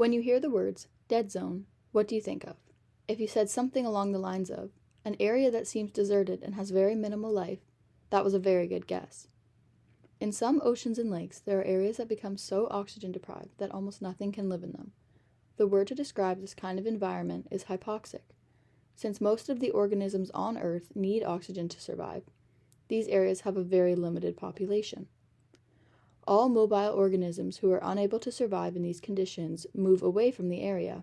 When you hear the words dead zone, what do you think of? If you said something along the lines of an area that seems deserted and has very minimal life, that was a very good guess. In some oceans and lakes, there are areas that become so oxygen deprived that almost nothing can live in them. The word to describe this kind of environment is hypoxic. Since most of the organisms on Earth need oxygen to survive, these areas have a very limited population. All mobile organisms who are unable to survive in these conditions move away from the area.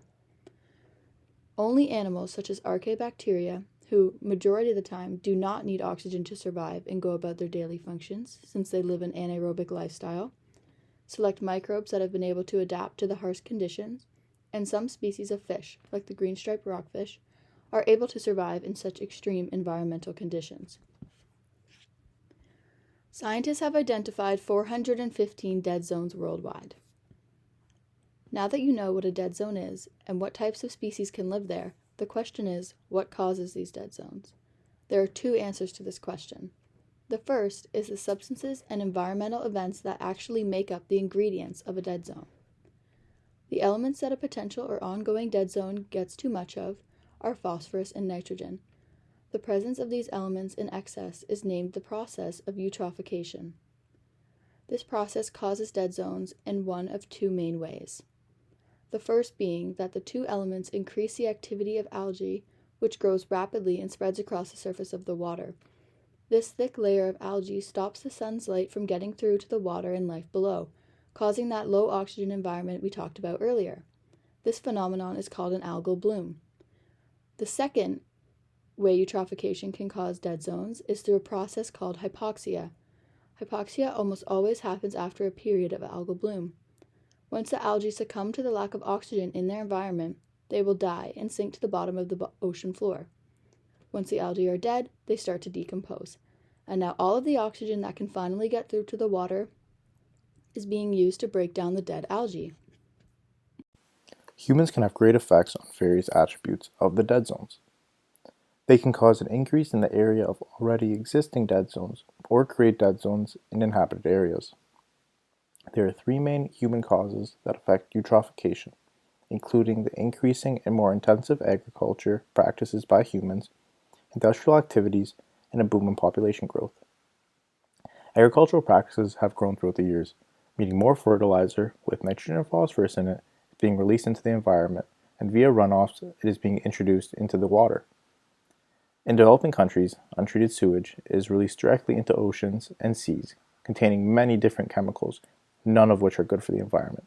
Only animals such as archaebacteria, who, majority of the time, do not need oxygen to survive and go about their daily functions, since they live an anaerobic lifestyle, select microbes that have been able to adapt to the harsh conditions, and some species of fish, like the green-striped rockfish, are able to survive in such extreme environmental conditions. Scientists have identified 415 dead zones worldwide. Now that you know what a dead zone is and what types of species can live there, the question is, what causes these dead zones? There are two answers to this question. The first is the substances and environmental events that actually make up the ingredients of a dead zone. The elements that a potential or ongoing dead zone gets too much of are phosphorus and nitrogen. The presence of these elements in excess is named the process of eutrophication. This process causes dead zones in one of two main ways. The first being that the two elements increase the activity of algae, which grows rapidly and spreads across the surface of the water. This thick layer of algae stops the sun's light from getting through to the water and life below, causing that low oxygen environment we talked about earlier. This phenomenon is called an algal bloom. The second way eutrophication can cause dead zones is through a process called hypoxia. Hypoxia almost always happens after a period of algal bloom. Once the algae succumb to the lack of oxygen in their environment, they will die and sink to the bottom of the ocean floor. Once the algae are dead, they start to decompose. And now all of the oxygen that can finally get through to the water is being used to break down the dead algae. Humans can have great effects on various attributes of the dead zones. They can cause an increase in the area of already existing dead zones or create dead zones in inhabited areas. There are three main human causes that affect eutrophication, including the increasing and more intensive agriculture practices by humans, industrial activities, and a boom in population growth. Agricultural practices have grown throughout the years, meaning more fertilizer with nitrogen and phosphorus in it is being released into the environment, and via runoffs it is being introduced into the water. In developing countries, untreated sewage is released directly into oceans and seas, containing many different chemicals, none of which are good for the environment.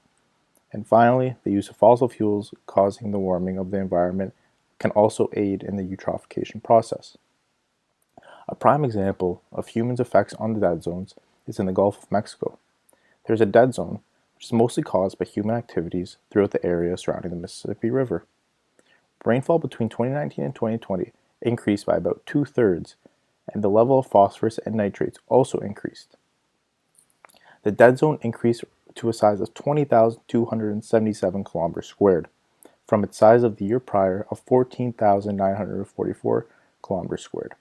And finally, the use of fossil fuels causing the warming of the environment can also aid in the eutrophication process. A prime example of humans' effects on the dead zones is in the Gulf of Mexico. There is a dead zone which is mostly caused by human activities throughout the area surrounding the Mississippi River. Rainfall between 2019 and 2020 increased by about 2/3, and the level of phosphorus and nitrates also increased. The dead zone increased to a size of 20,277 kilometers squared, from its size of the year prior of 14,944 kilometers squared.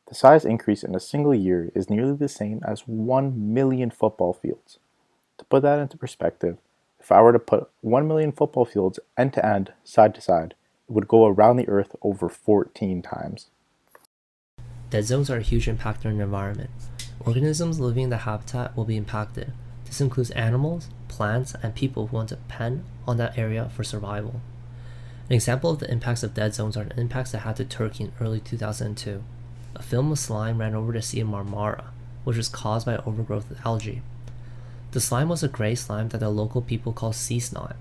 The size increase in a single year is nearly the same as 1 million football fields. To put that into perspective, if I were to put 1 million football fields end to end, side to side, it would go around the Earth over 14 times. Dead zones are a huge impact on the environment. Organisms living in the habitat will be impacted. This includes animals, plants, and people who want to depend on that area for survival. An example of the impacts of dead zones are the impacts that had to Turkey in early 2002. A film of slime ran over the Sea of Marmara, which was caused by overgrowth of algae. The slime was a gray slime that the local people called sea snot.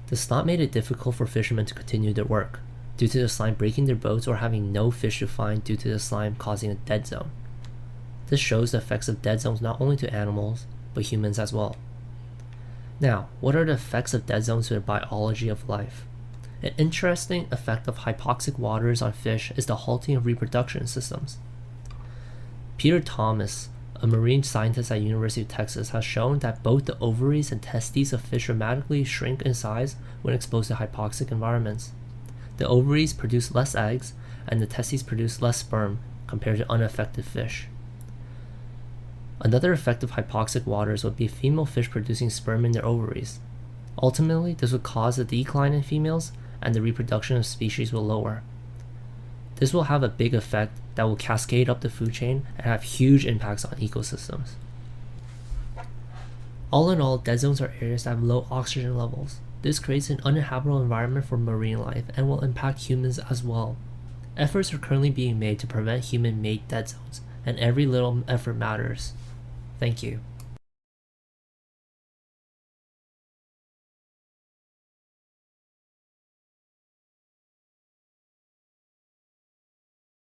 The snot made it difficult for fishermen to continue their work, due to the slime breaking their boats or having no fish to find due to the slime causing a dead zone. This shows the effects of dead zones not only to animals, but humans as well. Now, what are the effects of dead zones to the biology of life? An interesting effect of hypoxic waters on fish is the halting of reproduction systems. Peter Thomas, a marine scientist at University of Texas, has shown that both the ovaries and testes of fish dramatically shrink in size when exposed to hypoxic environments. The ovaries produce less eggs, and the testes produce less sperm compared to unaffected fish. Another effect of hypoxic waters would be female fish producing sperm in their ovaries. Ultimately, this would cause a decline in females and the reproduction of species will lower. This will have a big effect that will cascade up the food chain and have huge impacts on ecosystems. All in all, dead zones are areas that have low oxygen levels. This creates an uninhabitable environment for marine life and will impact humans as well. Efforts are currently being made to prevent human-made dead zones, and every little effort matters. Thank you.